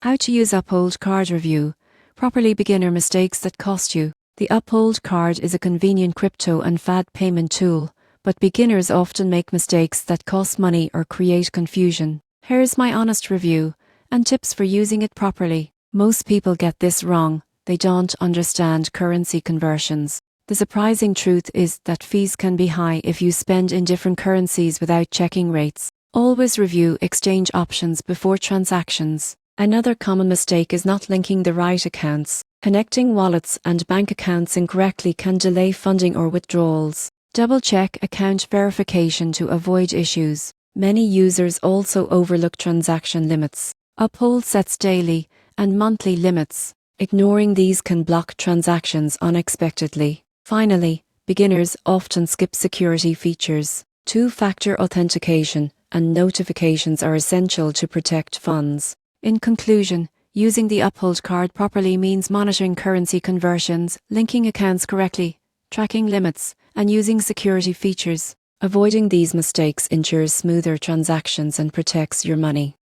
How to use Uphold card review. Properly beginner mistakes that cost you. The Uphold card is a convenient crypto and fad payment tool, but beginners often make mistakes that cost money or create confusion. Here's my honest review and tips for using it properly. Most people get this wrong. They don't understand currency conversions. The surprising truth is that fees can be high if you spend in different currencies without checking rates. Always review exchange options before transactions. Another common mistake is not linking the right accounts. Connecting wallets and bank accounts incorrectly can delay funding or withdrawals. Double-check account verification to avoid issues. Many users also overlook transaction limits. Uphold sets daily and monthly limits. Ignoring these can block transactions unexpectedly. Finally, beginners often skip security features. Two-factor authentication and notifications are essential to protect funds. In conclusion, using the Uphold card properly means monitoring currency conversions, linking accounts correctly, tracking limits, and using security features. Avoiding these mistakes ensures smoother transactions and protects your money.